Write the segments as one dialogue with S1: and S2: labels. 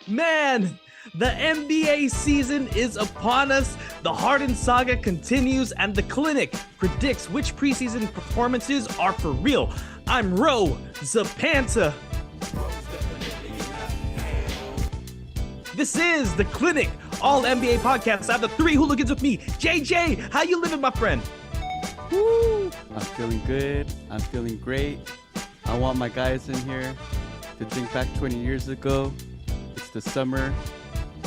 S1: Man, the NBA season is upon us. The Harden saga continues, and the clinic predicts which preseason performances are for real. I'm Ro Zapanta. This is the clinic, all NBA podcasts. I have the three hooligans with me. JJ, how you living, my friend?
S2: Woo! I'm feeling good. I'm feeling great. I want my guys in here to think back 20 years ago. It's the summer.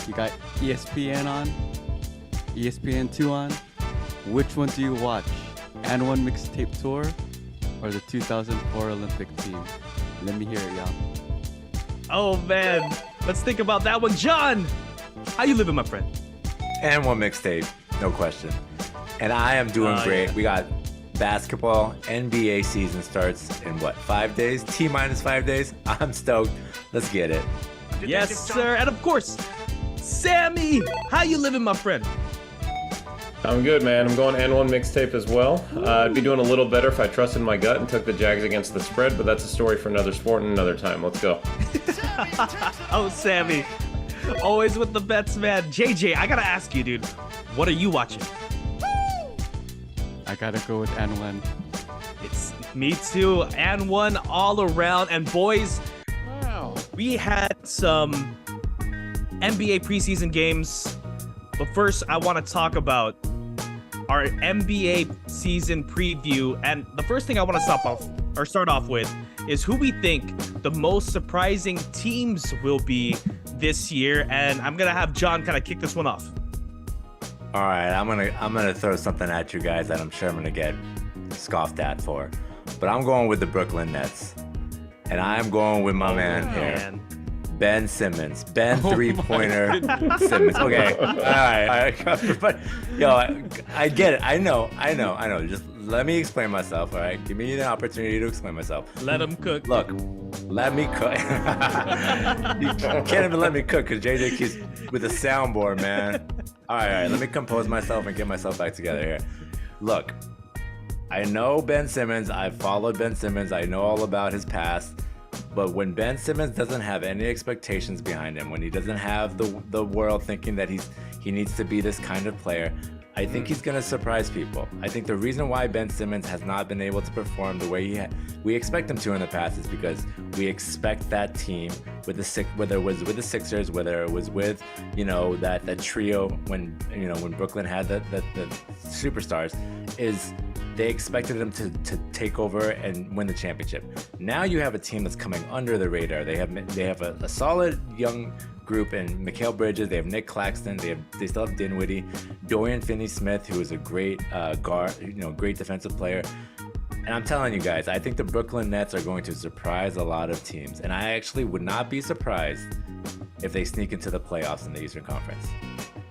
S2: You got ESPN on, ESPN2 on. Which one do you watch? And One Mixtape Tour or the 2004 Olympic team? Let me hear it, y'all.
S1: Oh, man. Let's think about that one. John, how you living, my friend?
S3: And One Mixtape, no question. And I am doing great. Yeah. We got basketball. NBA season starts in what, 5 days? T-minus 5 days? I'm stoked. Let's get it.
S1: Yes, sir. And of course, Sammy, how you living, my friend?
S4: I'm good, man. I'm going N1 mixtape as well. I'd be doing a little better if I trusted my gut and took the Jags against the spread, but that's a story for another sport and another time. Let's go.
S1: Oh, Sammy. Always with the bets, man. JJ, I gotta ask you, dude. What are you watching?
S2: I gotta go with N1.
S1: It's me too. N1 all around. And boys, we had some NBA preseason games. But first, I want to talk about our NBA season preview. And the first thing I want to start off with is who we think the most surprising teams will be this year. And I'm going to have John kind of kick this one off.
S3: All right, I'm gonna throw something at you guys that I'm sure I'm gonna get scoffed at for. But I'm going with the Brooklyn Nets. And I'm going with my man here. Ben Simmons. Ben three-pointer Simmons. Okay. All right. But, yo, I get it. I know. Just let me explain myself, all right? Give me an opportunity to explain myself.
S1: Let him cook.
S3: Look, let me cook. You can't even let me cook because JJ keeps with the soundboard, man. All right. Let me compose myself and get myself back together here. Look, I know Ben Simmons. I've followed Ben Simmons. I know all about his past. But when Ben Simmons doesn't have any expectations behind him, when he doesn't have the world thinking that he needs to be this kind of player, I think he's going to surprise people. I think the reason why Ben Simmons has not been able to perform the way we expect him to in the past is because we expect that team whether it was with the Sixers, whether it was with, that trio when Brooklyn had the superstars, is they expected them to take over and win the championship. Now you have a team that's coming under the radar. They have a solid young group in Mikal Bridges. They have Nick Claxton. They still have Dinwiddie, Dorian Finney-Smith, who is a great guard, great defensive player. And I'm telling you guys, I think the Brooklyn Nets are going to surprise a lot of teams. And I actually would not be surprised if they sneak into the playoffs in the Eastern Conference.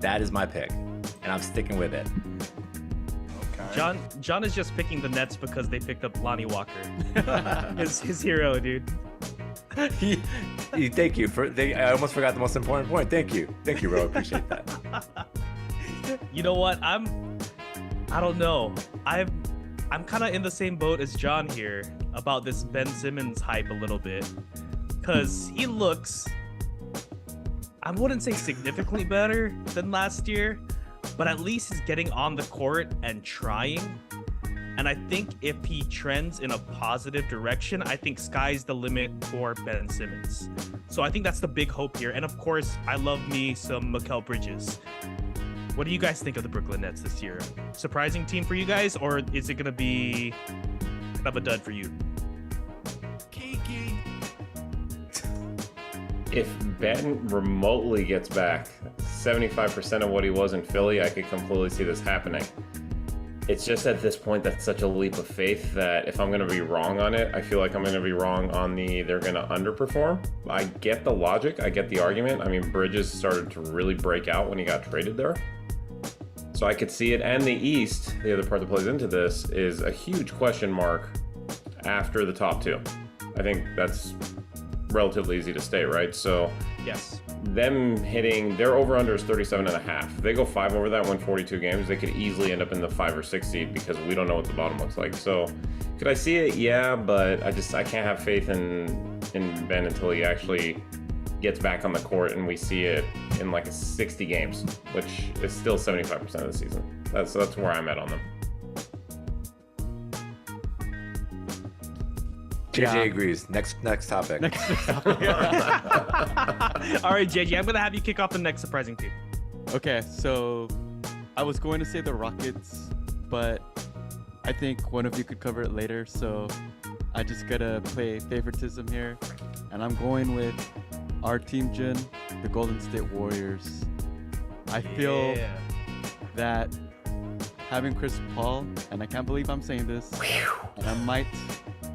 S3: That is my pick, and I'm sticking with it.
S1: John is just picking the Nets because they picked up Lonnie Walker, his hero, dude.
S3: Thank you I almost forgot the most important point. Thank you, Ro. I appreciate that.
S1: You know what? I don't know. I'm kind of in the same boat as John here about this Ben Simmons hype a little bit, because he looks, I wouldn't say significantly better than last year, but at least he's getting on the court and trying. And I think if he trends in a positive direction, I think sky's the limit for Ben Simmons. So I think that's the big hope here. And of course, I love me some Mikal Bridges. What do you guys think of the Brooklyn Nets this year? Surprising team for you guys, or is it going to be kind of a dud for you?
S4: Kiki. If Ben remotely gets back 75% of what he was in Philly, I could completely see this happening. It's just at this point that's such a leap of faith that if I'm going to be wrong on it, I feel like I'm going to be wrong on they're going to underperform. I get the logic. I get the argument. I mean, Bridges started to really break out when he got traded there. So I could see it. And the East, the other part that plays into this, is a huge question mark after the top two. I think that's relatively easy to state, right? So
S1: yes,
S4: them hitting their over-under is 37.5. If they go 5 over that, win 42 games, they could easily end up in the 5 or 6 seed because we don't know what the bottom looks like. So could I see it? Yeah, but I can't have faith in Ben until he actually gets back on the court and we see it in like 60 games, which is still 75% of the season. That's where I'm at on them.
S3: JJ agrees. Next topic.
S1: All right, JJ, I'm gonna have you kick off the next surprising team.
S2: Okay, so I was going to say the Rockets, but I think one of you could cover it later, so I just gotta play favoritism here, and I'm going with our team, Jin, the Golden State Warriors. I feel that having Chris Paul, and I can't believe I'm saying this, and I might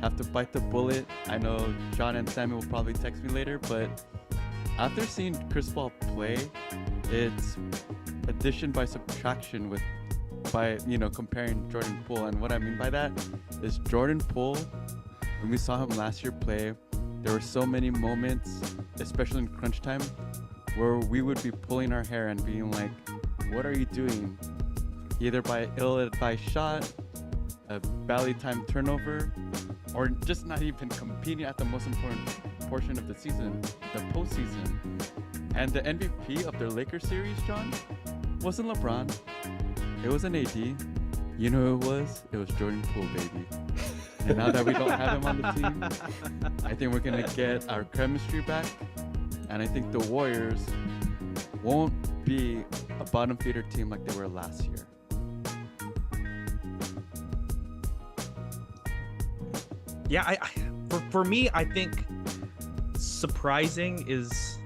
S2: have to bite the bullet. I know John and Sammy will probably text me later, but after seeing Chris Paul play, it's addition by subtraction by comparing Jordan Poole. And what I mean by that is Jordan Poole, when we saw him last year play, there were so many moments, especially in crunch time, where we would be pulling our hair and being like, what are you doing? Either by ill-advised shot, a badly timed turnover, or just not even competing at the most important portion of the season, the postseason. And the MVP of their Lakers series, John, wasn't LeBron. It wasn't AD. You know who it was? It was Jordan Poole, baby. And now that we don't have him on the team, I think we're going to get our chemistry back. And I think the Warriors won't be a bottom feeder team like they were last year.
S1: Yeah, for me, I think surprising is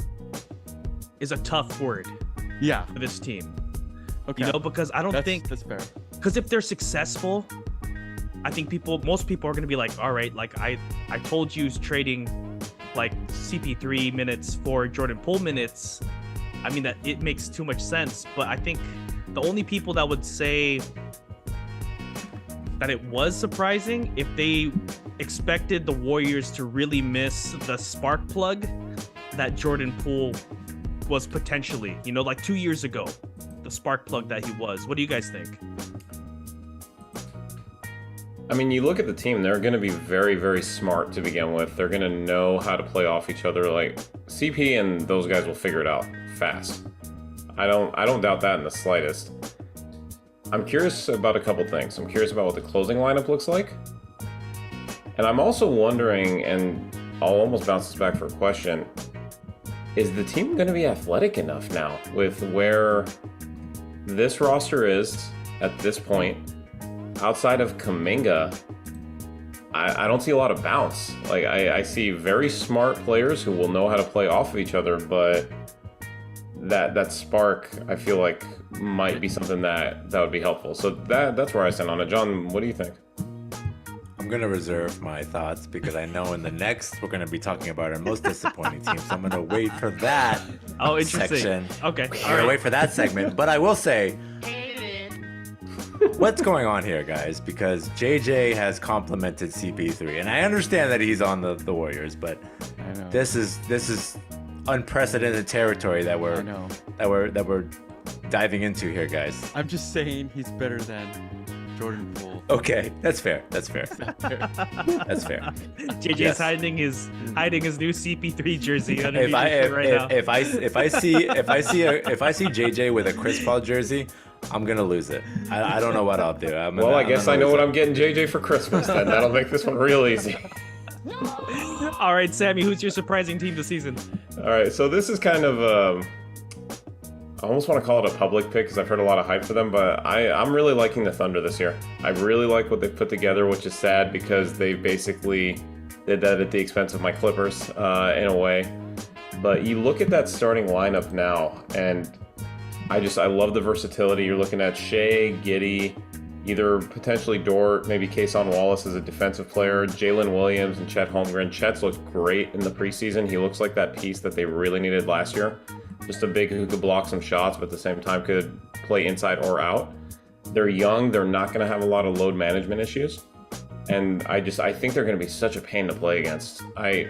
S1: a tough word.
S2: Yeah.
S1: For this team.
S2: Okay.
S1: You know, because I don't think
S2: that's fair.
S1: Because if they're successful, I think most people are gonna be like, all right, like I told you trading like CP3 minutes for Jordan Poole minutes. I mean that it makes too much sense. But I think the only people that would say that it was surprising if they expected the Warriors to really miss the spark plug that Jordan Poole was potentially, like 2 years ago, the spark plug that he was. What do you guys think?
S4: I mean, you look at the team, they're going to be very, very smart to begin with. They're going to know how to play off each other. Like CP and those guys will figure it out fast. I don't doubt that in the slightest. I'm curious about a couple things. I'm curious about what the closing lineup looks like. And I'm also wondering, and I'll almost bounce this back for a question, is the team going to be athletic enough now with where this roster is at this point? Outside of Kuminga, I don't see a lot of bounce. Like I see very smart players who will know how to play off of each other, but that spark I feel like might be something that would be helpful. So that's where I stand on it. John, what do you think?
S3: I'm gonna reserve my thoughts because I know in the next we're gonna be talking about our most disappointing team. So I'm gonna wait for that section.
S1: Okay.
S3: I'm gonna wait for that segment. But I will say, what's going on here, guys? Because JJ has complimented CP3, and I understand that he's on the Warriors, but this is unprecedented territory that we're diving into here, guys.
S2: I'm just saying he's better than Jordan Poole.
S3: Okay, that's fair. That's fair. That's fair.
S1: JJ's hiding his new CP3 jersey underneath
S3: If I
S1: his shirt right now.
S3: if I see JJ with a Chris Paul jersey, I'm gonna lose it. I don't know what I'll do.
S4: I guess I know what I'm getting JJ for Christmas then. That'll make this one real easy.
S1: All right, Sammy, who's your surprising team this season?
S4: All right, so this is kind of I almost want to call it a public pick because I've heard a lot of hype for them, but I'm really liking the Thunder this year. I really like what they've put together, which is sad because they basically did that at the expense of my Clippers in a way. But you look at that starting lineup now, and I love the versatility. You're looking at Shea, Giddey, either potentially Dort, maybe Kason Wallace as a defensive player, Jalen Williams and Chet Holmgren. Chet's looked great in the preseason. He looks like that piece that they really needed last year. Just a big who could block some shots, but at the same time could play inside or out. They're young. They're not going to have a lot of load management issues. And I think they're going to be such a pain to play against. I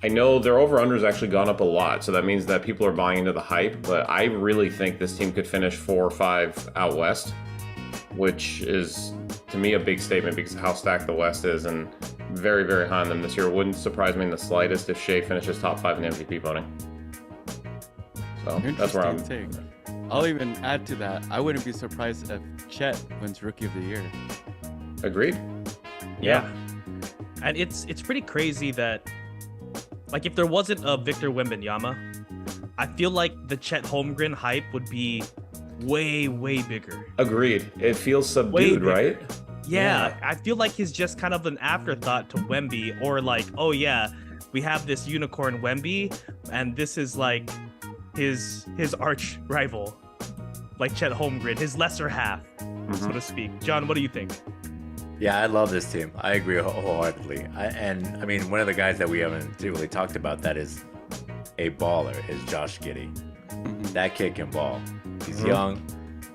S4: know their over-under's actually gone up a lot, so that means that people are buying into the hype, but I really think this team could finish 4 or 5 out west, which is to me, a big statement because of how stacked the West is, and very, very high on them this year. Wouldn't surprise me in the slightest if Shea finishes top 5 in MVP voting. So that's where I'm.
S2: Take. I'll even add to that. I wouldn't be surprised if Chet wins Rookie of the Year.
S4: Agreed.
S1: Yeah. And it's pretty crazy that, like, if there wasn't a Victor Wembanyama, I feel like the Chet Holmgren hype would be way, way bigger.
S4: Agreed. It feels subdued, right?
S1: Yeah, I feel like he's just kind of an afterthought to Wemby, or like, oh yeah, we have this unicorn Wemby, and this is like his arch rival, like Chet Holmgren, his lesser half, so to speak. John, what do you think?
S3: Yeah, I love this team. I agree wholeheartedly. I mean, one of the guys that we haven't really talked about that is a baller is Josh Giddey. That kid can ball. He's young.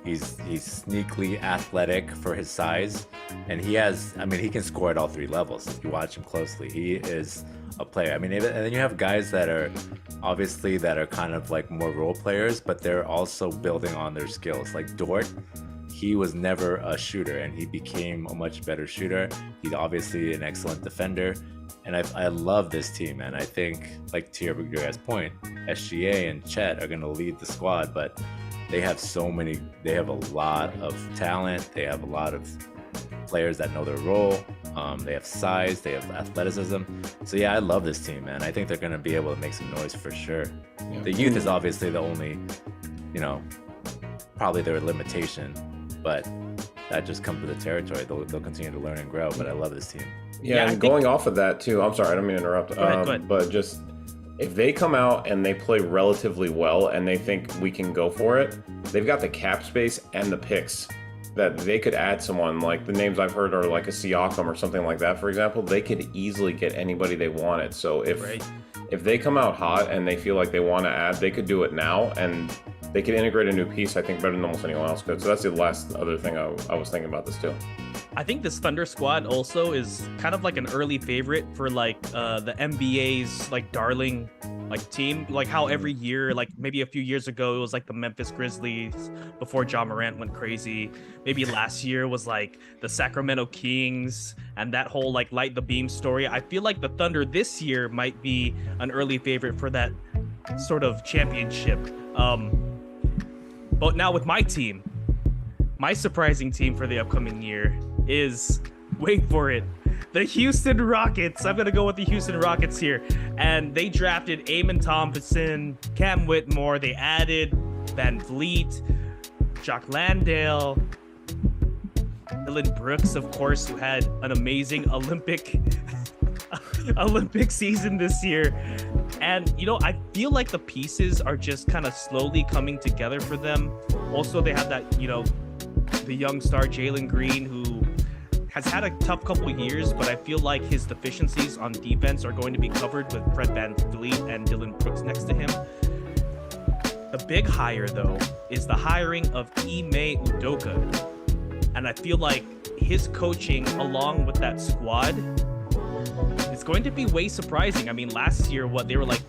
S3: He's sneakily athletic for his size, and he can score at all 3 levels. If you watch him closely, he is a player. I mean, and then you have guys that are kind of like more role players, but they're also building on their skills. Like Dort, he was never a shooter, and he became a much better shooter. He's obviously an excellent defender, and I love this team, man. I think, like to your guys' point, SGA and Chet are going to lead the squad, but they have a lot of talent. They have a lot of players that know their role. They have size, they have athleticism. So yeah, I love this team, man. I think they're going to be able to make some noise for sure. Yeah. The youth is obviously the only, probably their limitation, but that just comes with the territory. They'll continue to learn and grow, but I love this team.
S4: Yeah, and going off of that too, I'm sorry, I don't mean to interrupt.
S1: Go ahead.
S4: But just, if they come out and they play relatively well and they think we can go for it, they've got the cap space and the picks that they could add someone. Like the names I've heard are like a Siakam or something like that, for example. They could easily get anybody they wanted. So if they come out hot and they feel like they want to add, they could do it now, and they could integrate a new piece, I think, better than almost anyone else could. So that's the last other thing I was thinking about this too.
S1: I think this Thunder squad also is kind of like an early favorite for like the NBA's like darling like team, like how every year, like maybe a few years ago, it was like the Memphis Grizzlies before Ja Morant went crazy. Maybe last year was like the Sacramento Kings and that whole like light the beam story. I feel like the Thunder this year might be an early favorite for that sort of championship. But now with my team, my surprising team for the upcoming year is, wait for it, the Houston Rockets. I'm going to go with the Houston Rockets here. And they drafted Eamon Thompson, Cam Whitmore. They added Van Vliet, Jock Landale, Dylan Brooks, of course, who had an amazing Olympic season this year. And, I feel like the pieces are just kind of slowly coming together for them. Also, they have that, the young star Jalen Green, who has had a tough couple years, but I feel like his deficiencies on defense are going to be covered with Fred Van Vliet and Dylan Brooks next to him. The big hire, though, is the hiring of Ime Udoka. And I feel like his coaching, along with that squad, is going to be way surprising. I mean, last year, they were like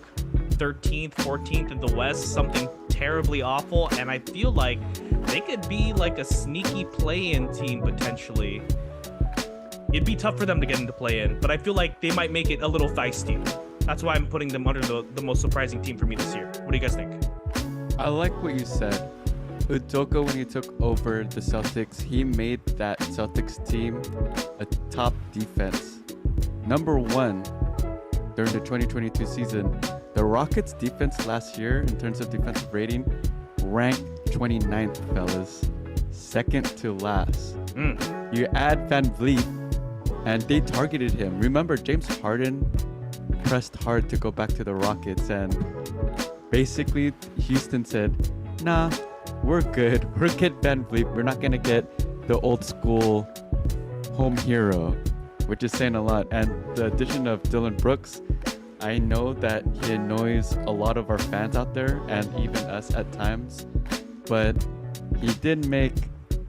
S1: 13th, 14th in the West, something terribly awful. And I feel like they could be like a sneaky play-in team potentially. It'd be tough for them to get into play-in, but I feel like they might make it a little feisty. That's why I'm putting them under the most surprising team for me this year. What do you guys think?
S2: I like what you said. Udoka, when he took over the Celtics, he made that Celtics team a top defense. Number 1 during the 2022 season. The Rockets' defense last year, in terms of defensive rating, ranked 29th, fellas. Second to last. You add Van Vliet, and they targeted him. Remember, James Harden pressed hard to go back to the Rockets, and basically Houston said, nah, we're good. We're getting Van Vliet. We're not going to get the old school home hero, which is saying a lot. And the addition of Dylan Brooks, I know that he annoys a lot of our fans out there and even us at times, but he did make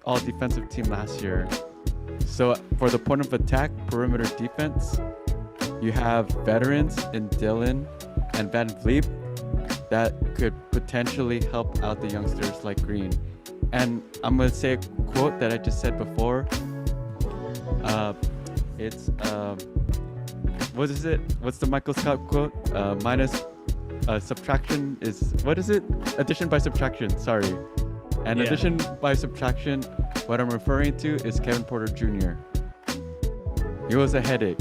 S2: all defensive team last year. So for the point of attack, perimeter defense, you have veterans in Dylan and Van Vliet that could potentially help out the youngsters like Green. And I'm going to say a quote that I just said before. It's what is it? What's the Michael Scott quote? Minus subtraction is what is it? Addition by subtraction. Sorry. And
S1: Yeah.
S2: addition by subtraction, what I'm referring to is Kevin Porter Jr. He was a headache,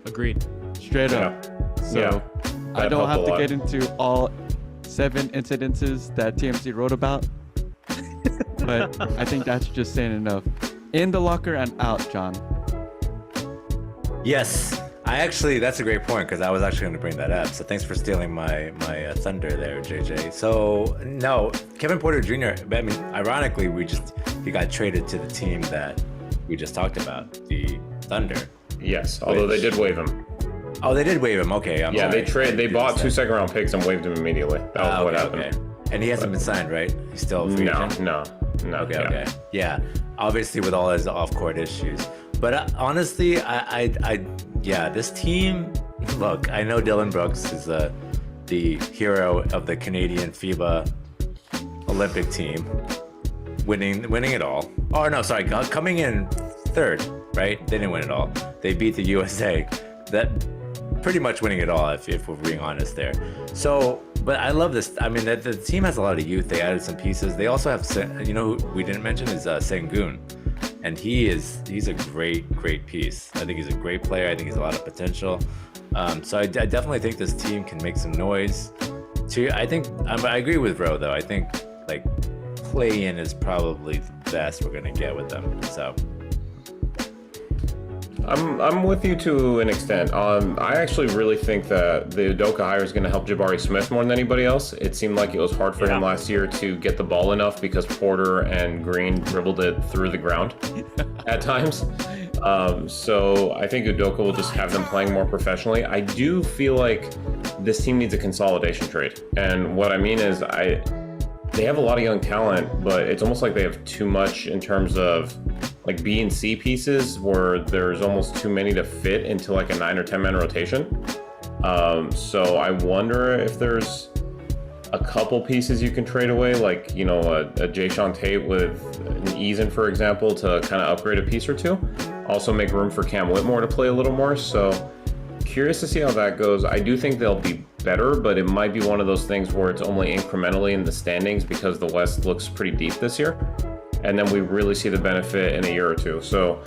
S1: Agreed.
S2: straight up. So
S4: Yeah.
S2: I
S4: That
S2: don't
S4: helped
S2: have
S4: a
S2: to
S4: lot.
S2: get into all 7 incidences that TMZ wrote about, but I think that's just saying enough. In the locker and out, John.
S3: Yes, that's a great point because I was actually going to bring that up. So thanks for stealing my thunder there, JJ. So no, Kevin Porter Jr. I mean, ironically, he got traded to the team that we just talked about, the Thunder.
S4: Yes, although they did waive him.
S3: Oh, they did waive him. Okay, I'm sorry.
S4: They bought 2 second-round picks and waived him immediately. That was what happened.
S3: Okay. And he hasn't been signed, right? He's still a free agent?
S4: No.
S3: Okay,
S4: yeah.
S3: okay. Yeah, obviously with all his off-court issues. But honestly, this team, look, I know Dylan Brooks is the hero of the Canadian FIBA Olympic team, winning it all. Oh, no, sorry, coming in third, right? They didn't win it all. They beat the USA. That pretty much winning it all, if we're being honest there. So, but I love this. I mean, the team has a lot of youth. They added some pieces. They also have, who we didn't mention is Sengun. And he's a great piece. I think he's a great player. I think he's a lot of potential. So I definitely think this team can make some noise. I agree with Ro though. I think like play-in is probably the best we're gonna get with them. So
S4: I'm with you to an extent. I actually really think that the Udoka hire is going to help Jabari Smith more than anybody else. It seemed like it was hard for him last year to get the ball enough because Porter and Green dribbled it through the ground at times. So I think Udoka will just have them playing more professionally. I do feel like this team needs a consolidation trade. And what I mean is they have a lot of young talent, but it's almost like they have too much in terms of like B and C pieces where there's almost too many to fit into like a 9 or 10 man rotation. So I wonder if there's a couple pieces you can trade away, like, a Jayshawn Tate with an Eason, for example, to kind of upgrade a piece or two. Also make room for Cam Whitmore to play a little more. So curious to see how that goes. I do think they'll be better, but it might be one of those things where it's only incrementally in the standings because the West looks pretty deep this year. And then we really see the benefit in a year or two. So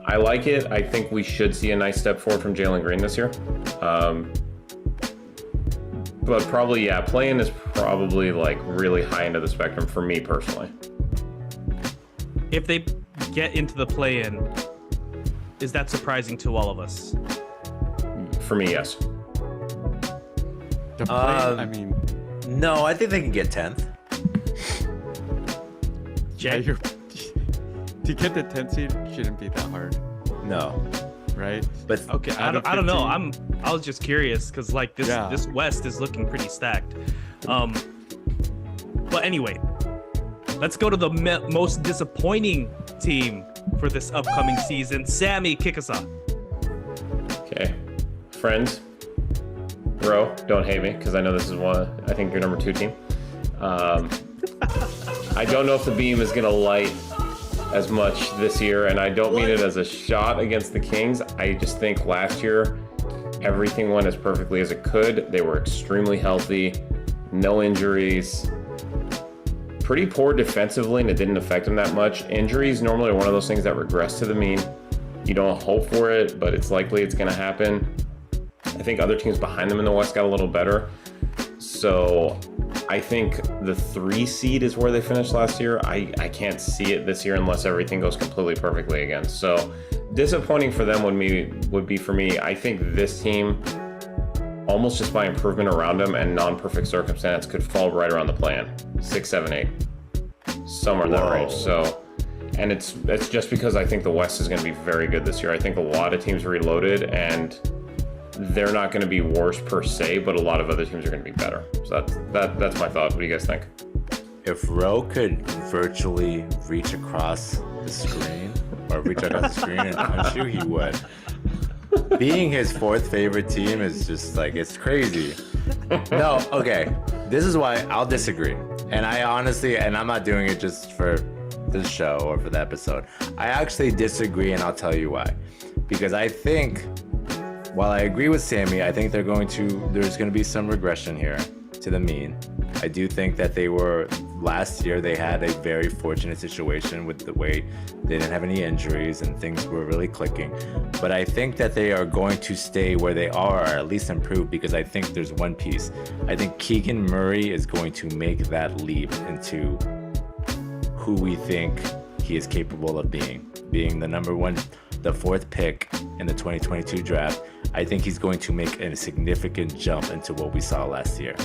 S4: I like it. I think we should see a nice step forward from Jalen Green this year. But probably, play-in is probably like really high end of the spectrum for me personally.
S1: If they get into the play-in, is that surprising to all of us?
S4: For me, yes.
S2: The play,
S3: no, I think they can get 10th.
S2: yeah, to get the 10th seed shouldn't be that hard,
S3: No,
S2: right?
S3: but
S1: Okay, I
S2: Out of
S1: don't know.
S2: 15.
S1: I was just curious because like this West is looking pretty stacked. But anyway, let's go to the most disappointing team for this upcoming season. Sammy, kick us off.
S4: Okay. Friends, bro, don't hate me because I know this is I think your number 2 team. I don't know if the beam is going to light as much this year, and I don't mean it as a shot against the Kings. I just think last year everything went as perfectly as it could. They were extremely healthy, no injuries, pretty poor defensively, and it didn't affect them that much. Injuries normally are one of those things that regress to the mean. You don't hope for it, but it's likely it's going to happen. I think other teams behind them in the West got a little better. So I think the 3 seed is where they finished last year. I can't see it this year unless everything goes completely perfectly again. So disappointing for them would be for me. I think this team, almost just by improvement around them and non-perfect circumstance, could fall right around the play-in. 6, 7, 8. Somewhere in that range. So, and it's just because I think the West is going to be very good this year. I think a lot of teams reloaded and they're not going to be worse per se, but a lot of other teams are going to be better. So that's my thought. What do you guys think?
S3: if Ro could virtually reach across the screen and punch you, he would. Being his 4th favorite team is just like, it's crazy. No, okay. This is why I'll disagree. And I honestly, and I'm not doing it just for the show or for the episode. I actually disagree, and I'll tell you why. Because I think, while I agree with Sammy, I think there's going to be some regression here to the mean. I do think that last year they had a very fortunate situation with the way they didn't have any injuries and things were really clicking. But I think that they are going to stay where they are, or at least improve, because I think there's one piece. I think Keegan Murray is going to make that leap into who we think he is capable of being the fourth pick in the 2022 draft. I think he's going to make a significant jump into what we saw last year.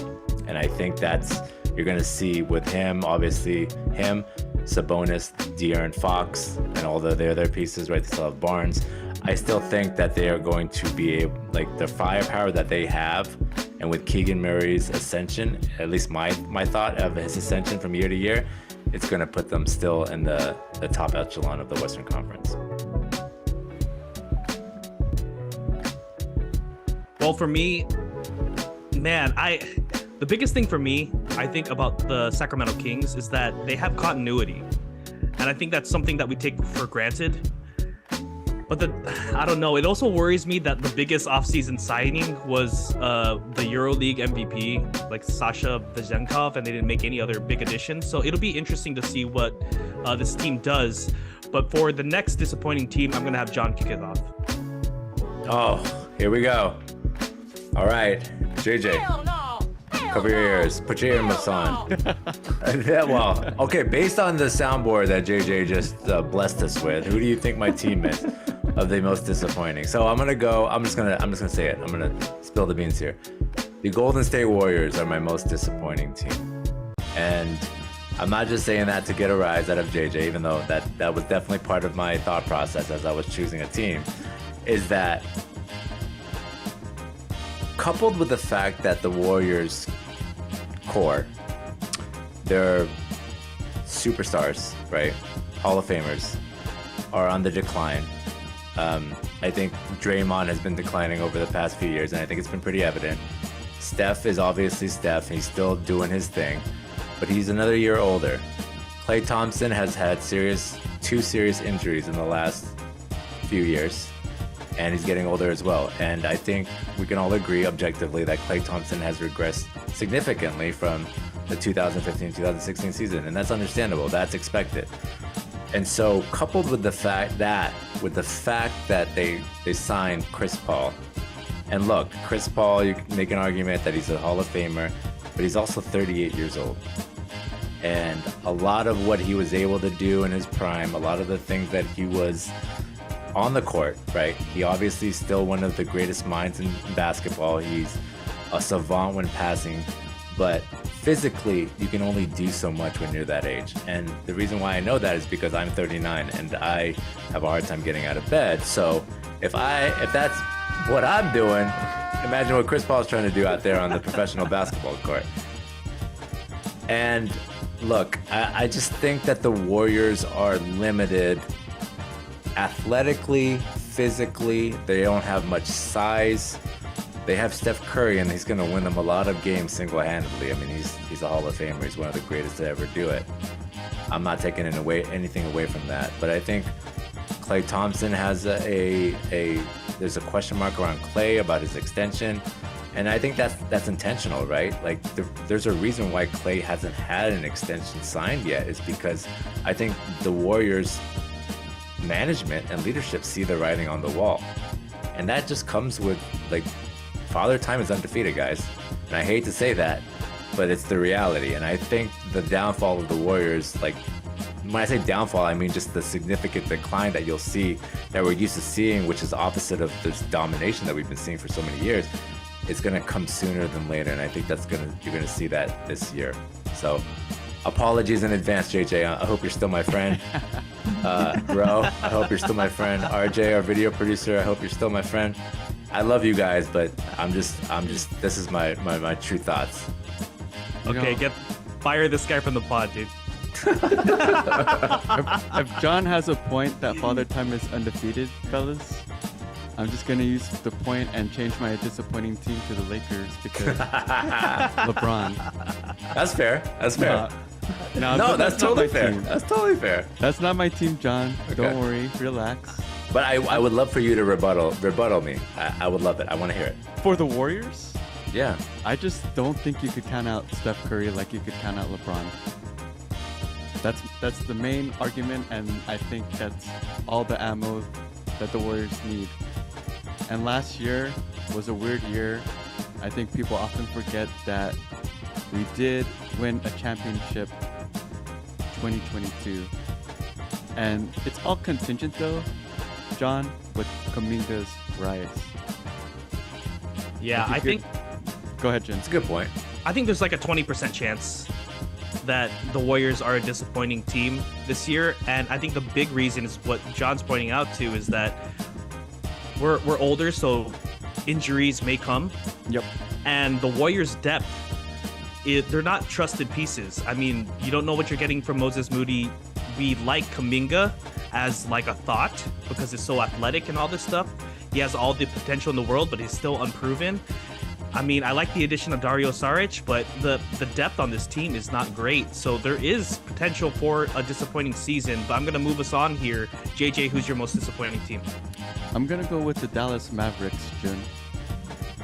S3: And I think you're going to see with him, obviously him, Sabonis, De'Aaron Fox, and all the other pieces, right? They still have Barnes. I still think that they are going to be the firepower that they have. And with Keegan Murray's ascension, at least my thought of his ascension from year to year, it's going to put them still in the top echelon of the Western Conference.
S1: Well, for me, man, the biggest thing for me, I think, about the Sacramento Kings is that they have continuity. And I think that's something that we take for granted. But I don't know. It also worries me that the biggest offseason signing was the EuroLeague MVP, like Sasha Vezenkov, and they didn't make any other big additions. So it'll be interesting to see what this team does. But for the next disappointing team, I'm going to have John kick it off.
S3: Oh, here we go. All right, JJ.
S5: Hell no.
S3: Cover your ears. Put your earmuffs on. Yeah, well, okay. Based on the soundboard that JJ just blessed us with, who do you think my team is of the most disappointing? So I'm just gonna say it. I'm gonna spill the beans here. The Golden State Warriors are my most disappointing team, and I'm not just saying that to get a rise out of JJ, even though that was definitely part of my thought process as I was choosing a team. Is that coupled with the fact that the Warriors core, they're superstars, right? Hall of Famers, are on the decline. I think Draymond has been declining over the past few years, and I think it's been pretty evident. Steph is obviously Steph. He's still doing his thing, but he's another year older. Klay Thompson has had two serious injuries in the last few years, and he's getting older as well. And I think we can all agree objectively that Klay Thompson has regressed significantly from the 2015-2016 season, and that's understandable. That's expected. And so, coupled with the fact that they signed Chris Paul, and look, Chris Paul, you can make an argument that he's a Hall of Famer, but he's also 38 years old. And a lot of what he was able to do in his prime, a lot of the things that he was on the court, right? He obviously is still one of the greatest minds in basketball. He's a savant when passing, but physically, you can only do so much when you're that age. And the reason why I know that is because I'm 39 and I have a hard time getting out of bed. So if that's what I'm doing, imagine what Chris Paul is trying to do out there on the professional basketball court. And look, I just think that the Warriors are limited athletically, physically. They don't have much size. They have Steph Curry, and he's going to win them a lot of games single-handedly. I mean, he's a Hall of Famer. He's one of the greatest to ever do it. I'm not taking anything away from that. But I think Klay Thompson has there's a question mark around Klay about his extension. And I think that's intentional, right? Like, there's a reason why Klay hasn't had an extension signed yet. Is because I think the Warriors management and leadership see the writing on the wall. And that just comes with, like, Father Time is undefeated, guys. And I hate to say that, but it's the reality. And I think the downfall of the Warriors, like, when I say downfall, I mean just the significant decline that you'll see, that we're used to seeing, which is opposite of this domination that we've been seeing for so many years. It's going to come sooner than later, and I think you're going to see that this year. So, apologies in advance, JJ. I hope you're still my friend. Bro, I hope you're still my friend. RJ, our video producer, I hope you're still my friend. I love you guys, but I'm just. This is my true thoughts.
S1: Okay, fire this guy from the pod, dude.
S2: If John has a point that Father Time is undefeated, fellas, I'm just going to use the point and change my disappointing team to the Lakers because LeBron.
S3: That's fair.
S2: No,
S3: No,
S2: but
S3: that's
S2: not
S3: totally
S2: my
S3: fair.
S2: team.
S3: That's totally fair.
S2: That's not my team, John.
S3: Okay.
S2: Don't worry. Relax.
S3: But I would love for you to rebuttal me. I would love it. I want to hear it.
S2: For the Warriors,
S3: Yeah.
S2: I just don't think you could count out Steph Curry like you could count out LeBron. That's the main argument, and I think that's all the ammo that the Warriors need. And last year was a weird year. I think people often forget that we did win a championship 2022. And it's all contingent though, John, with Kuminga's rise.
S1: Yeah, I think
S2: Go ahead, Jen.
S3: That's a good point.
S1: there's like a 20% chance that the Warriors are a disappointing team this year, and I think the big reason is what John's pointing out too, is that we're older, so injuries may come,
S2: Yep.
S1: and the Warriors' depth, they're not trusted pieces. I mean, you don't know what you're getting from Moses Moody. We like Kuminga as like a thought because he's so athletic and all this stuff. He has all the potential in the world, but he's still unproven. I mean, I like the addition of Dario Saric, but the depth on this team is not great. So there is potential for a disappointing season, but I'm going to move us on here. JJ, who's your most disappointing team?
S2: I'm gonna go with the Dallas Mavericks, Jun.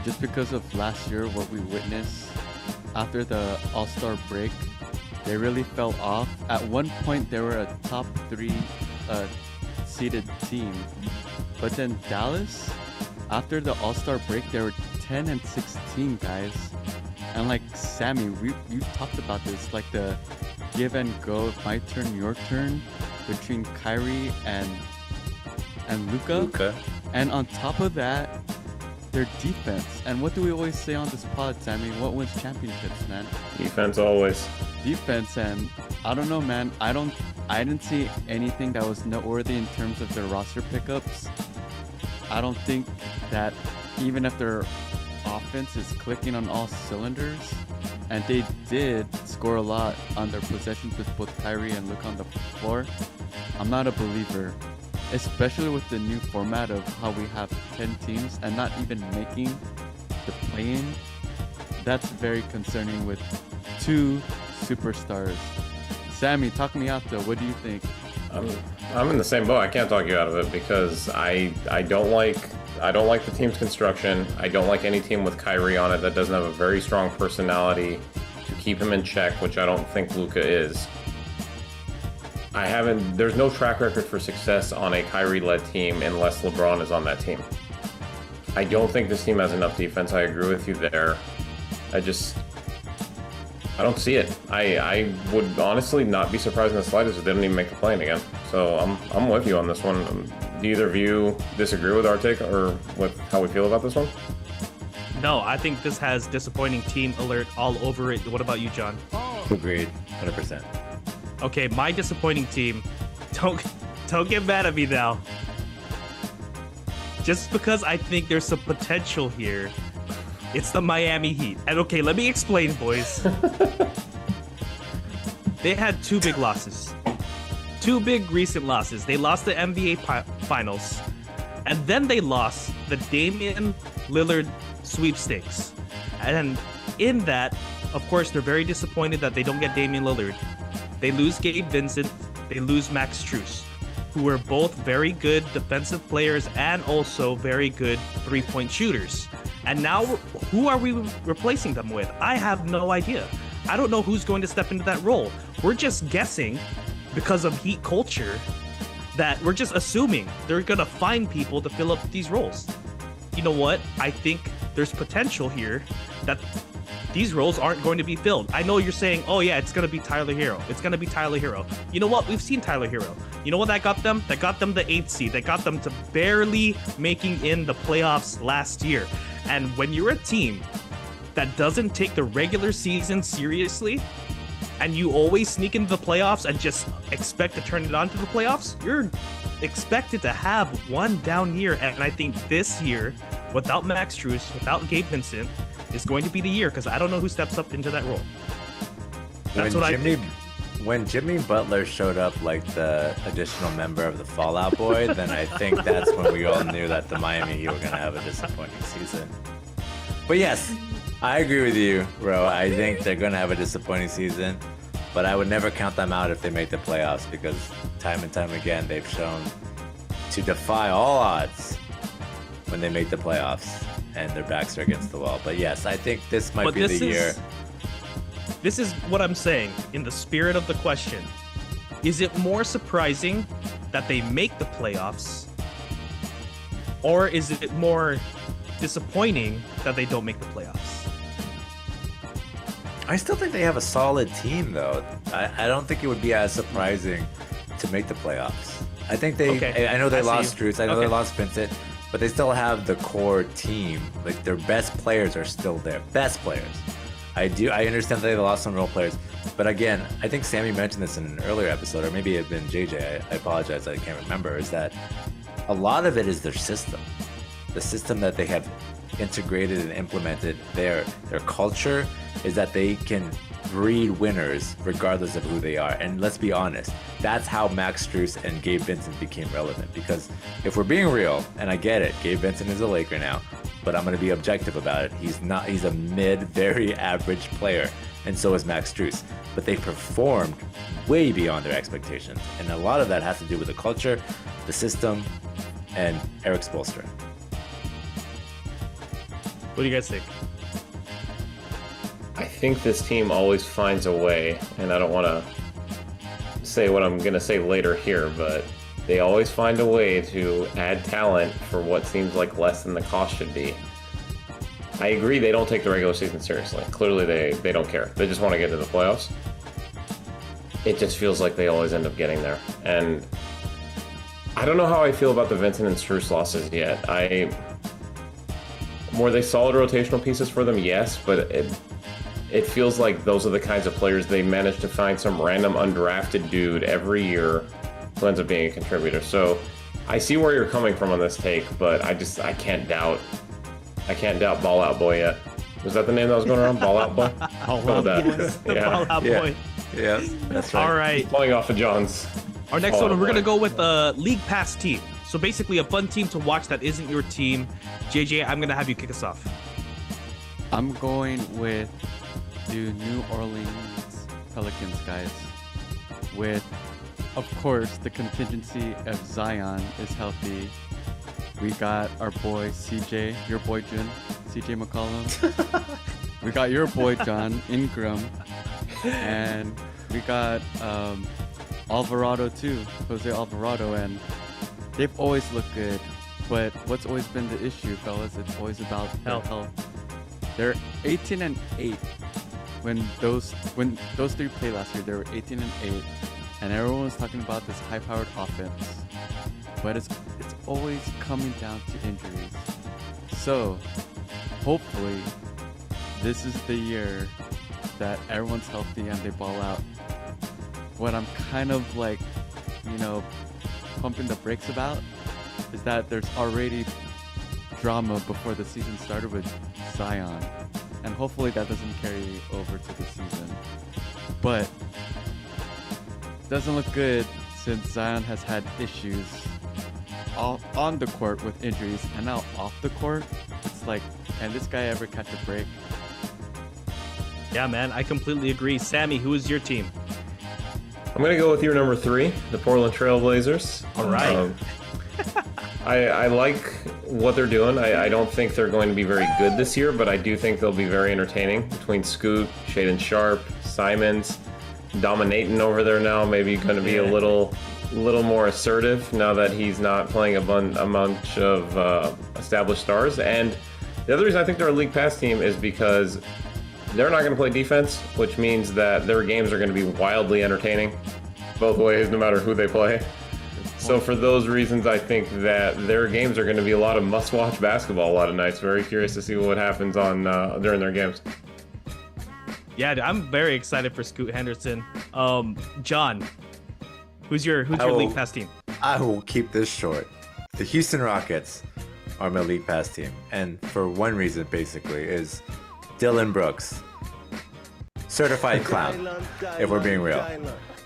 S2: Just because of last year, what we witnessed after the All-Star break, they really fell off. At one point, they were a top 3 seeded team, but then Dallas, after the All-Star break, they were 10 and 16, guys. And like Sammy, you talked about this, like the give and go, my turn, your turn, between Kyrie and Luka.
S3: Luka.
S2: And on top of that, their defense. And what do we always say on this pod, Sammy? What wins championships, man?
S4: Defense always.
S2: Defense. And I don't know, man. I didn't see anything that was noteworthy in terms of their roster pickups. I don't think that even if their offense is clicking on all cylinders, and they did score a lot on their possessions with both Kyrie and Luka on the floor, I'm not a believer. Especially with the new format of how we have 10 teams and not even making the play-in. That's very concerning with 2 superstars. Sammy, talk me out though. What do you think?
S4: I'm in the same boat. I can't talk you out of it because I don't like the team's construction. I don't like any team with Kyrie on it that doesn't have a very strong personality to keep him in check, which I don't think Luka is. There's no track record for success on a Kyrie-led team unless LeBron is on that team. I don't think this team has enough defense. I agree with you there. I don't see it. I would honestly not be surprised in the slightest if they don't even make the play-in again. So I'm with you on this one. Do either of you disagree with our take or with how we feel about this one?
S1: No, I think this has disappointing team alert all over it. What about you, John?
S3: Agreed. 100%.
S1: Okay, my disappointing team. Don't get mad at me now. Just because I think there's some potential here, it's the Miami Heat. And okay, let me explain, boys. They had 2 big losses. 2 big recent losses. They lost the NBA Finals, and then they lost the Damian Lillard sweepstakes. And in that, of course, they're very disappointed that they don't get Damian Lillard. They lose Gabe Vincent, they lose Max Strus, who were both very good defensive players and also very good three-point shooters. And now, who are we replacing them with? I have no idea. I don't know who's going to step into that role. We're just guessing because of Heat culture that we're just assuming they're going to find people to fill up these roles. You know what? I think there's potential here that these roles aren't going to be filled. I know you're saying, oh yeah, it's going to be Tyler Hero. It's going to be Tyler Hero. You know what? We've seen Tyler Hero. You know what that got them? That got them the 8th seed. That got them to barely making in the playoffs last year. And when you're a team that doesn't take the regular season seriously, and you always sneak into the playoffs and just expect to turn it on to the playoffs, you're expected to have one down year. And I think this year, without Max Strus, without Gabe Vincent, is going to be the year, because I don't know who steps up into that role. That's what I think.
S3: When Jimmy Butler showed up like the additional member of the Fallout Boy, then I think that's when we all knew that the Miami Heat were going to have a disappointing season. But yes, I agree with you, bro. I think they're going to have a disappointing season. but I would never count them out if they make the playoffs because time and time again they've shown to defy all odds when they make the playoffs and their backs are against the wall. But yes, I think this might be the year.
S1: This is what I'm saying in the spirit of the question. Is it more surprising that they make the playoffs, or is it more disappointing that they don't make the playoffs?
S3: I still think they have a solid team, though. I don't think it would be as surprising to make the playoffs. I think they.
S1: Okay.
S3: I know they lost
S1: you.
S3: Strus. I know they lost Vincent, but they still have the core team. Like their best players are still there. Best players. I understand that they lost some role players, but again, I think Sammy mentioned this in an earlier episode, or maybe it had been JJ. I apologize, I can't remember. Is that a lot of it is their system, the system that they have integrated and implemented. Their culture is that they can breed winners regardless of who they are. And let's be honest, that's how Max Strus and Gabe Vincent became relevant. Because if we're being real, and I get it, Gabe Vincent is a Laker now, but I'm going to be objective about it. He's a mid, very average player, and so is Max Strus. But they performed way beyond their expectations. And a lot of that has to do with the culture, the system, and Eric Spoelstra.
S1: What do you guys think?
S4: I think this team always finds a way, and I don't want to say what I'm going to say later here, but they always find a way to add talent for what seems like less than the cost should be. I agree they don't take the regular season seriously. Clearly they don't care. They just want to get to the playoffs. It just feels like they always end up getting there. And I don't know how I feel about the Vincent and Strus losses yet. Were they solid rotational pieces for them? Yes, but it feels like those are the kinds of players they manage to find some random undrafted dude every year who ends up being a contributor. So I see where you're coming from on this take, but I can't doubt Ball Out Boy yet. Was that the name that was going around? Ball Out Boy?
S1: Ball Out Boy. The Ball Out Boy.
S3: Yes, that's right.
S1: All right.
S4: Playing off of John's.
S1: Our next one, we're going to go with a League Pass team. So basically a fun team to watch that isn't your team. JJ, I'm going to have you kick us off.
S2: I'm going with the New Orleans Pelicans, guys. With, of course, the contingency of Zion is healthy. We got our boy CJ, your boy Jun, CJ McCollum. We got your boy John Ingram. And we got Alvarado too, Jose Alvarado, and they've always looked good. But what's always been the issue, fellas? It's always about their health. They're 18-8. When those three played last year, they were 18-8, and everyone was talking about this high-powered offense. But it's always coming down to injuries. So hopefully this is the year that everyone's healthy and they ball out. What I'm kind of like, pumping the brakes about is that there's already drama before the season started with Zion, and hopefully that doesn't carry over to the season. But it doesn't look good since Zion has had issues on the court with injuries, and now off the court, it's like, can this guy ever catch a break?
S1: Yeah, man, I completely agree. Sammy, who is your team?
S4: I'm going to go with your number 3, the Portland Trail Blazers.
S1: All right.
S4: I like what they're doing. I don't think they're going to be very good this year, but I do think they'll be very entertaining. Between Scoot, Shaedon Sharpe, Simons, dominating over there now, maybe going to be a little more assertive now that he's not playing a bunch of established stars. And the other reason I think they're a league pass team is because they're not going to play defense, which means that their games are going to be wildly entertaining both ways, no matter who they play. So for those reasons, I think that their games are going to be a lot of must-watch basketball a lot of nights. Very curious to see what happens on during their games.
S1: Yeah, I'm very excited for Scoot Henderson. John, who's your league pass team?
S3: I will keep this short. The Houston Rockets are my league pass team, and for one reason, basically, is Dylan Brooks, certified clown, if we're being real.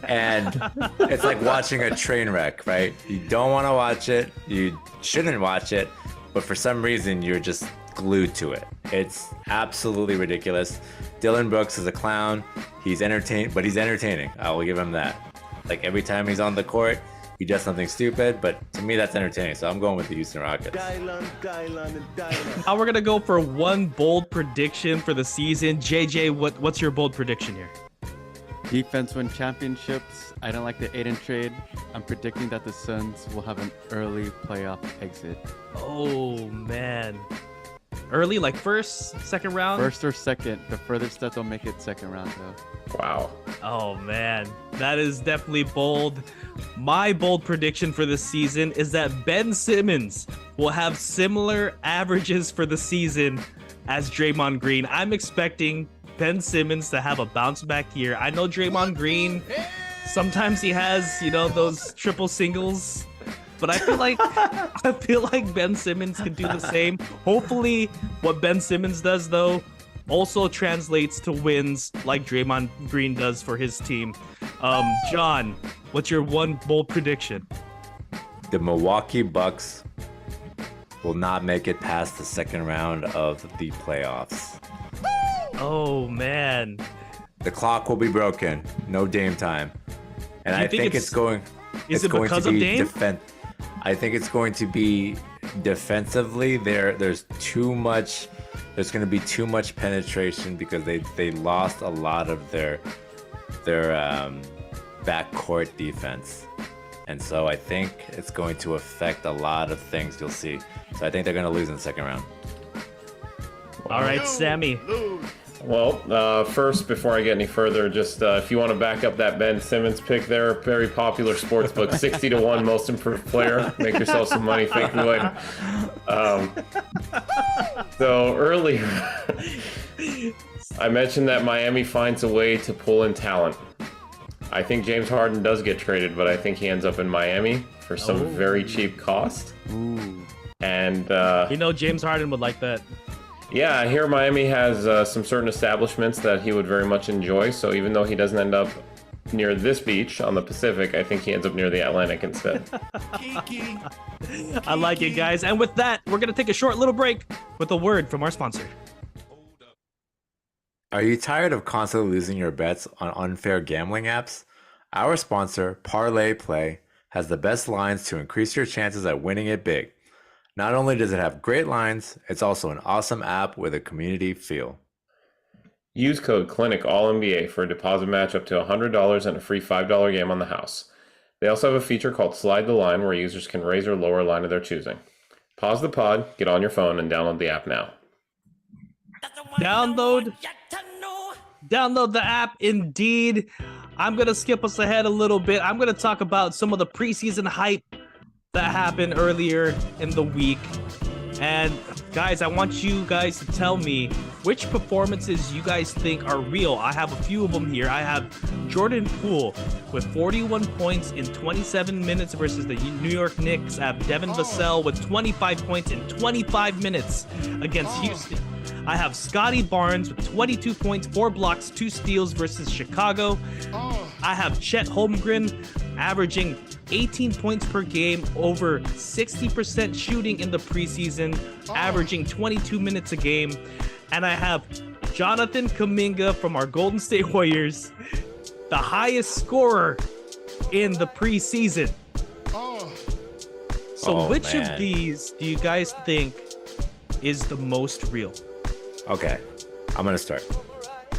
S3: And it's like watching a train wreck, right? You don't want to watch it, you shouldn't watch it, but for some reason you're just glued to it. It's absolutely ridiculous. Dylan Brooks is a clown. He's entertained, but he's entertaining. I will give him that. Like every time he's on the court, he does something stupid, but to me that's entertaining. So I'm going with the Houston Rockets.
S1: Now we're gonna go for one bold prediction for the season. JJ, what's your bold prediction here?
S2: Defense win championships. I don't like the Aiden trade. I'm predicting that the Suns will have an early playoff exit.
S1: Oh man, early like first, second round.
S2: First or second. The furthest that they'll make it second round though.
S4: Wow.
S1: Oh man, that is definitely bold. My bold prediction for this season is that Ben Simmons will have similar averages for the season as Draymond Green. I'm expecting Ben Simmons to have a bounce back year. I know Draymond Green, sometimes he has, those triple singles, but I feel like Ben Simmons can do the same. Hopefully what Ben Simmons does though also translates to wins like Draymond Green does for his team. John, what's your one bold prediction?
S3: The Milwaukee Bucks will not make it past the second round of the playoffs.
S1: Oh man,
S3: The clock will be broken. No Dame time. And
S1: Do you
S3: I think it's going.
S1: Is
S3: it's
S1: it
S3: going
S1: because
S3: to
S1: of
S3: be
S1: Dame?
S3: I think it's going to be defensively. There's too much. There's going to be too much penetration because they lost a lot of their backcourt defense, and so I think it's going to affect a lot of things you'll see. So I think they're going to lose in the second round.
S1: All right, Sammy.
S4: Well, first, before I get any further, just if you want to back up that Ben Simmons pick there, very popular sportsbook, 60-1 most improved player. Make yourself some money, thank you later. So earlier, I mentioned that Miami finds a way to pull in talent. I think James Harden does get traded, but I think he ends up in Miami for some very cheap cost.
S2: Ooh.
S4: And
S1: James Harden would like that.
S4: yeah, I hear Miami has some certain establishments that he would very much enjoy. So even though he doesn't end up near this beach on the Pacific, I think he ends up near the Atlantic instead.
S1: I like it, guys. And with that, we're going to take a short little break with a word from our sponsor.
S3: Are you tired of constantly losing your bets on unfair gambling apps? Our sponsor, Parlay Play, has the best lines to increase your chances at winning it big. Not only does it have great lines, it's also an awesome app with a community feel.
S4: Use code CLINICALLNBA for a deposit match up to $100 and a free $5 game on the house. They also have a feature called Slide the Line where users can raise or lower a line of their choosing. Pause the pod, get on your phone, and download the app now.
S1: Download the app, indeed. I'm going to skip us ahead a little bit. I'm going to talk about some of the preseason hype that happened earlier in the week. And guys, I want you guys to tell me which performances you guys think are real. I have a few of them here. I have Jordan Poole with 41 points in 27 minutes versus the New York Knicks. I have Devin Vassell with 25 points in 25 minutes against Houston. I have Scotty Barnes with 22 points, 4 blocks, 2 steals versus Chicago. I have Chet Holmgren averaging 18 points per game, over 60% shooting in the preseason, averaging 22 minutes a game. And I have Jonathan Kuminga from our Golden State Warriors, the highest scorer in the preseason. So which of these do you guys think is the most real?
S3: Okay, I'm going to start.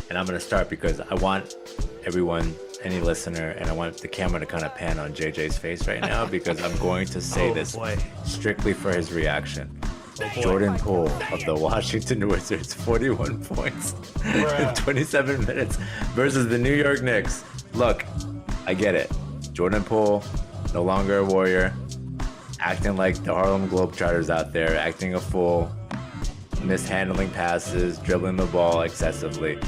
S3: And I'm going to start because I want everyone, any listener, and I want the camera to kind of pan on JJ's face right now because I'm going to say this strictly for his reaction. Jordan Poole of the Washington Wizards, 41 points in 27 minutes versus the New York Knicks. Look, I get it. Jordan Poole, no longer a Warrior, acting like the Harlem Globetrotters out there, acting a fool, mishandling passes, dribbling the ball excessively.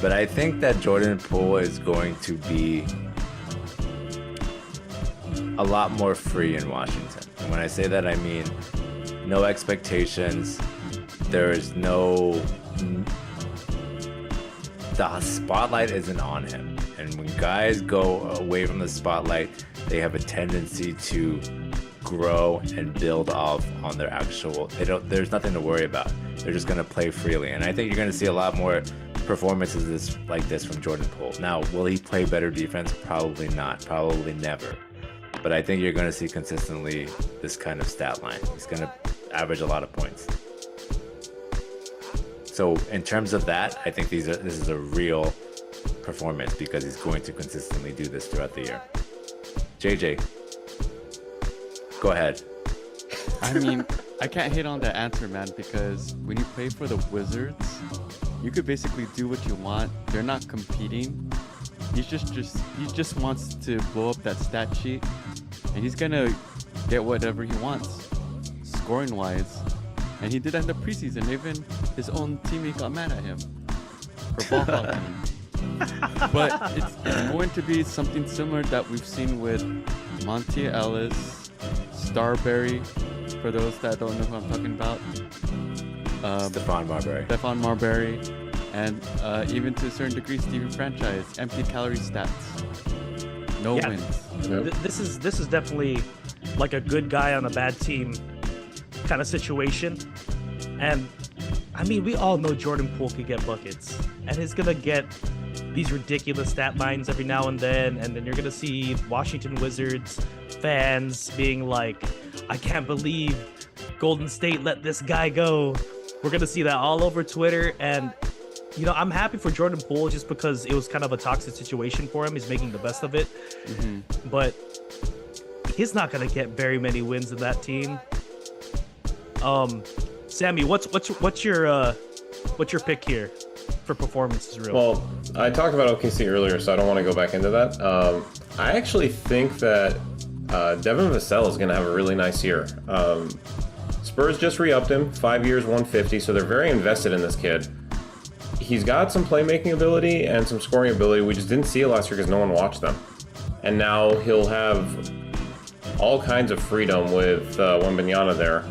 S3: But I think that Jordan Poole is going to be a lot more free in Washington. And when I say that, I mean no expectations. There is the spotlight isn't on him. And when guys go away from the spotlight, they have a tendency to grow and build off on their there's nothing to worry about. They're just going to play freely. And I think you're going to see a lot more performances like this from Jordan Poole. Now, will he play better defense? Probably not. Probably never. But I think you're going to see consistently this kind of stat line. He's going to average a lot of points. So in terms of that, I think this is a real performance because he's going to consistently do this throughout the year. JJ, go ahead.
S2: I mean, I can't hate on that answer, man, because when you play for the Wizards, you could basically do what you want. They're not competing. He just wants to blow up that stat sheet, and he's gonna get whatever he wants, scoring wise. And he did that in the preseason. Even his own teammate got mad at him for ball hawking. But it's going to be something similar that we've seen with Monty Ellis, Starberry, for those that don't know who I'm talking about. Stephon Marbury, and even to a certain degree, Steven Franchise. Empty calorie stats, no wins.
S4: Yep.
S1: This is definitely like a good guy on a bad team kind of situation. And I mean, we all know Jordan Poole could get buckets, and he's gonna get these ridiculous stat lines every now and then you're gonna see Washington Wizards fans being like, I can't believe Golden State let this guy go. We're gonna see that all over Twitter, and you know, I'm happy for Jordan Poole just because it was kind of a toxic situation for him. He's making the best of it.
S2: Mm-hmm.
S1: But he's not gonna get very many wins in that team. Sammy, what's your pick here for performances? Real
S4: Well, I talked about OKC earlier, so I don't want to go back into that. I actually think that Devin Vassell is going to have a really nice year. Spurs just re-upped him, 5 years, 150, so they're very invested in this kid. He's got some playmaking ability and some scoring ability. We just didn't see it last year because no one watched them. And now he'll have all kinds of freedom with Wembanyama there.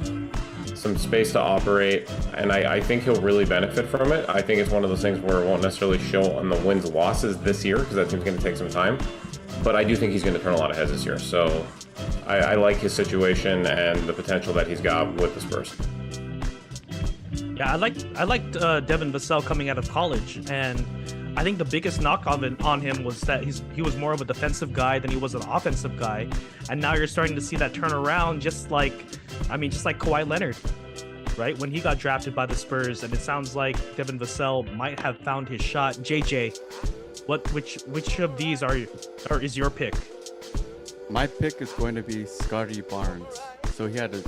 S4: Some space to operate, and I think he'll really benefit from it. I think it's one of those things where it won't necessarily show on the wins losses this year because that team's going to take some time. But I do think he's going to turn a lot of heads this year. So I like his situation and the potential that he's got with the Spurs.
S1: Yeah, I liked Devin Vassell coming out of college, and I think the biggest knock on him was that he was more of a defensive guy than he was an offensive guy, and now you're starting to see that turn around, just like Kawhi Leonard, right? When he got drafted by the Spurs, and it sounds like Devin Vassell might have found his shot. JJ, which of these is your pick?
S2: My pick is going to be Scotty Barnes. So he had a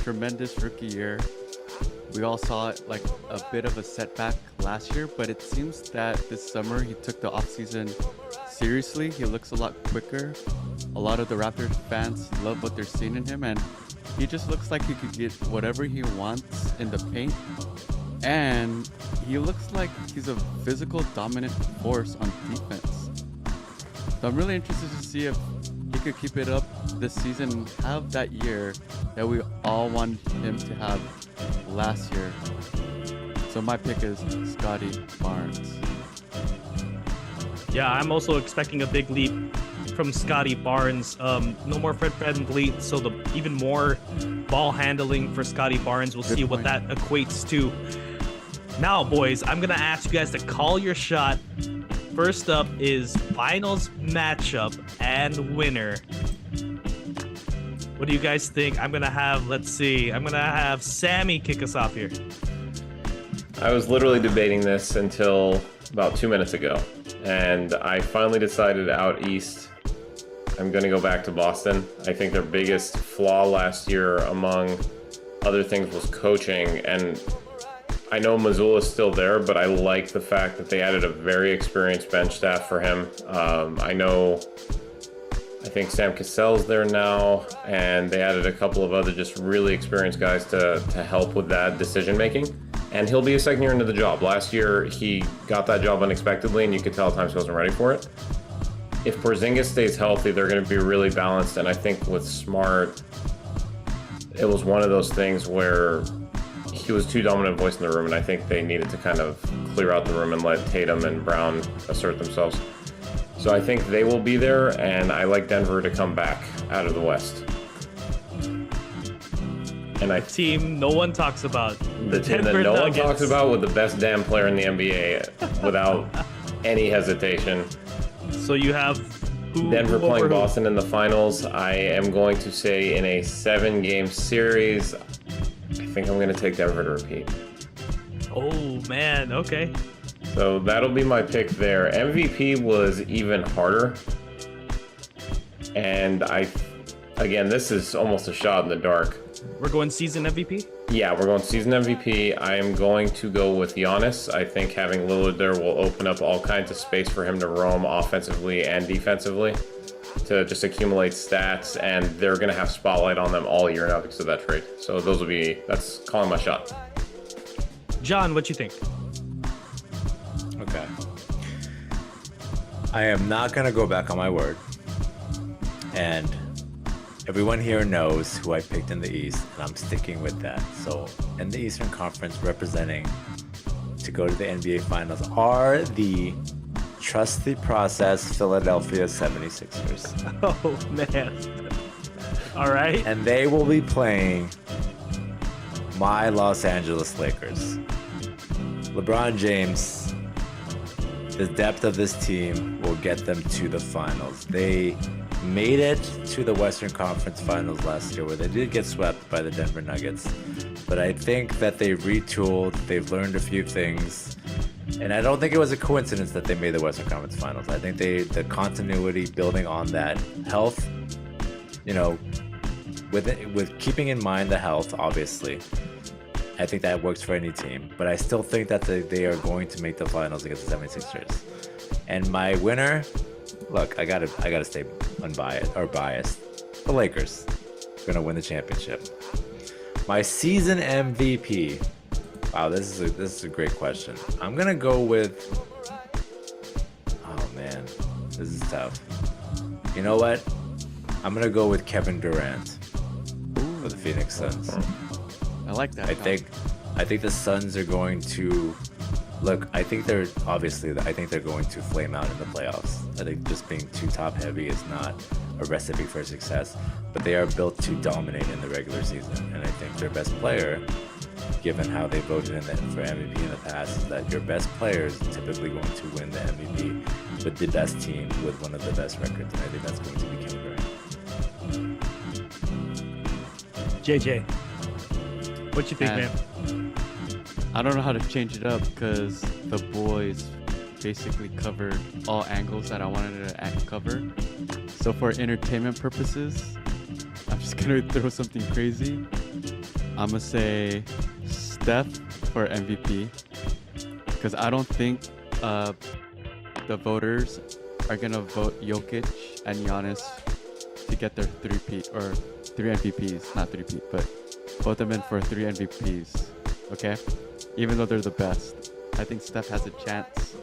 S2: tremendous rookie year. We all saw it like a bit of a setback last year, but it seems that this summer he took the offseason seriously. He looks a lot quicker. A lot of the Raptors fans love what they're seeing in him, and he just looks like he could get whatever he wants in the paint. And he looks like he's a physical dominant force on defense. So I'm really interested to see if he could keep it up this season and have that year that we all wanted him to have last year. So my pick is Scotty Barnes.
S1: Yeah, I'm also expecting a big leap from Scotty Barnes. No more Fred VanVleet, so even more ball handling for Scotty Barnes. We'll see what that equates to. Now, boys, I'm going to ask you guys to call your shot. First up is finals matchup and winner. What do you guys think? I'm going to have Sammy kick us off here.
S4: I was literally debating this until about 2 minutes ago, and I finally decided out east. I'm going to go back to Boston. I think their biggest flaw last year, among other things, was coaching. And I know Mazzulla's still there, but I like the fact that they added a very experienced bench staff for him. I think Sam Cassell's there now, and they added a couple of other just really experienced guys to help with that decision making. And he'll be a second year into the job. Last year, he got that job unexpectedly, and you could tell at times he wasn't ready for it. If Porzingis stays healthy, they're going to be really balanced. And I think with Smart, it was one of those things where he was too dominant voice in the room, and I think they needed to kind of clear out the room and let Tatum and Brown assert themselves. So I think they will be there, and I like Denver to come back out of the West. And I
S1: Team no one talks about.
S4: the team that
S1: Denver
S4: no one
S1: Nuggets.
S4: talks about with the best damn player in the NBA without any hesitation.
S1: So you have who,
S4: Denver
S1: who
S4: playing
S1: over who?
S4: Boston in the finals. I am going to say in a 7-game series, I think I'm going to take Denver to repeat.
S1: Oh man, okay.
S4: So that'll be my pick there. MVP was even harder. And again, this is almost a shot in the dark.
S1: We're going season MVP.
S4: Yeah, we're going season MVP. I am going to go with Giannis. I think having Lillard there will open up all kinds of space for him to roam offensively and defensively to just accumulate stats, and they're going to have spotlight on them all year now because of that trade. So that's calling my shot.
S1: John, what you think?
S3: Okay. I am not going to go back on my word. And everyone here knows who I picked in the East, and I'm sticking with that. So, in the Eastern Conference, representing to go to the NBA Finals are the trust the process Philadelphia 76ers.
S1: Oh man. All right.
S3: And they will be playing my Los Angeles Lakers. LeBron James, the depth of this team will get them to the finals. They made it to the Western Conference Finals last year, where they did get swept by the Denver Nuggets. But I think that they retooled, they've learned a few things, and I don't think it was a coincidence that they made the Western Conference Finals. I think the continuity building on that health, with keeping in mind the health, obviously, I think that works for any team. But I still think that they are going to make the finals against the 76ers. And my winner, look, I gotta stay biased. The Lakers are gonna win the championship. My season MVP. Wow, this is a great question. I'm gonna go with. Oh man, this is tough. You know what? I'm gonna go with Kevin Durant for the Phoenix Suns.
S2: I like that.
S3: I think the Suns are going to look. I think they're going to flame out in the playoffs. I think just being too top heavy is not a recipe for success, but they are built to dominate in the regular season. And I think their best player, given how they voted for MVP in the past, is that your best player is typically going to win the MVP with the best team with one of the best records. And I think that's going to be Kevin Durant.
S1: JJ, what you think, man?
S2: I don't know how to change it up because the boys basically covered all angles that I wanted to cover. So for entertainment purposes, I'm just gonna throw something crazy. I'm gonna say Steph for MVP because I don't think the voters are gonna vote Jokic and Giannis to get their three MVPs, not three-peat, but vote them in for 3 MVPs. Okay, even though they're the best, I think Steph has a chance.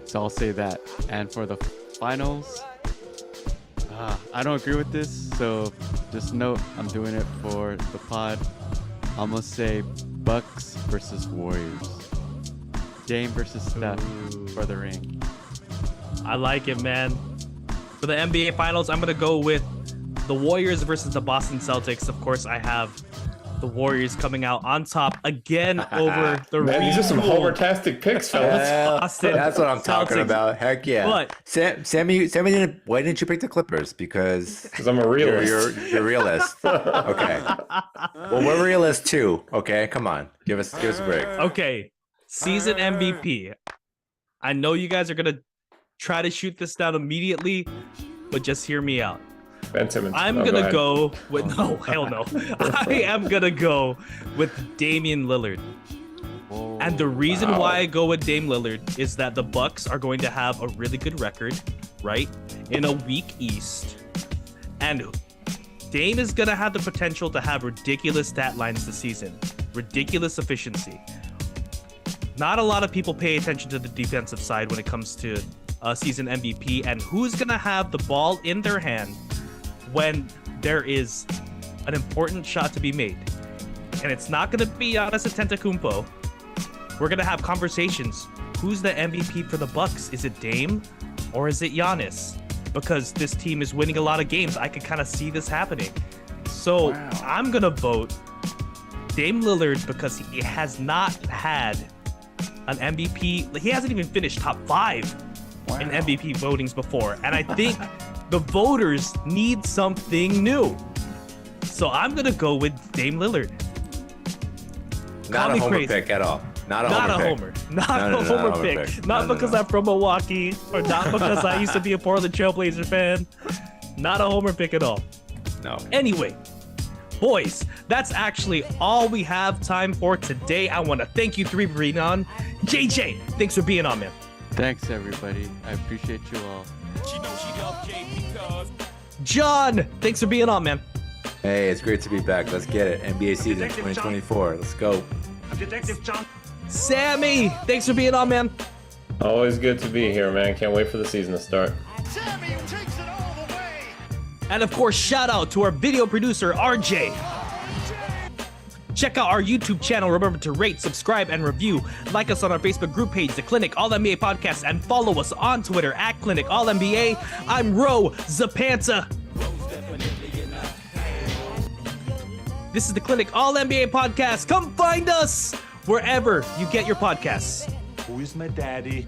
S2: So I'll say that. And for the finals, I don't agree with this, so just note I'm doing it for the pod. I'm gonna say Bucks versus Warriors. Dame versus Steph for the ring.
S1: I like it, man. For the NBA Finals, I'm gonna go with the Warriors versus the Boston Celtics. Of course, I have the Warriors coming out on top again over the
S4: Man, these are some
S1: retooled
S4: Homer-tastic picks, fellas.
S1: Boston
S3: That's what I'm talking
S1: Celtics.
S3: about. Heck yeah.
S1: But
S3: Sammy didn't. Why didn't you pick the Clippers? Because
S4: I'm a realist.
S3: You're a realist. Okay. Well, we're realists too. Okay, come on, give us a break.
S1: Okay, season MVP. I know you guys are gonna try to shoot this down immediately, but just hear me out.
S4: Ben Simmons.
S1: I'm
S4: Oh,
S1: gonna
S4: ahead.
S1: go with hell no. I am gonna go with Damian Lillard. And the reason why I go with Dame Lillard is that the Bucks are going to have a really good record, right? In a weak East. And Dame is gonna have the potential to have ridiculous stat lines this season. Ridiculous efficiency. Not a lot of people pay attention to the defensive side when it comes to season MVP and who's gonna have the ball in their hand when there is an important shot to be made. And it's not going to be Giannis Antetokounmpo. We're going to have conversations. Who's the MVP for the Bucks? Is it Dame or is it Giannis? Because this team is winning a lot of games. I could kind of see this happening. So
S3: Wow.
S1: I'm gonna vote Dame Lillard because he has not had an MVP. He hasn't even finished top 5 in MVP votings before, and I think the voters need something new. So I'm gonna go with Dame Lillard.
S3: Not
S1: Call
S3: a
S1: me
S3: homer
S1: crazy.
S3: pick at all. Not a
S1: Not
S3: homer
S1: a
S3: pick.
S1: homer. Not
S3: No,
S1: a
S3: no,
S1: homer pick. Not
S3: No,
S1: because
S3: no.
S1: I'm from Milwaukee, or not because I used to be a Portland Trailblazer fan. Not a homer pick at all.
S3: No.
S1: Anyway, boys, that's actually all we have time for today. I want to thank you three for being on. JJ, thanks for being on, man.
S2: Thanks, everybody. I appreciate you all.
S1: John, thanks for being on, man.
S3: Hey, it's great to be back. Let's get it. NBA season
S5: Detective John.
S3: 2024. Let's go.
S5: Detective John.
S1: Sammy, thanks for being on, man.
S4: Always good to be here, man. Can't wait for the season to start.
S5: Sammy takes it all the way.
S1: And of course, shout out to our video producer, RJ. Check out our YouTube channel. Remember to rate, subscribe, and review. Like us on our Facebook group page, The Clinic All NBA Podcast, and follow us on Twitter at Clinic All NBA. I'm Ro Zapanta. This is The Clinic All NBA Podcast. Come find us wherever you get your podcasts.
S5: Who is my daddy?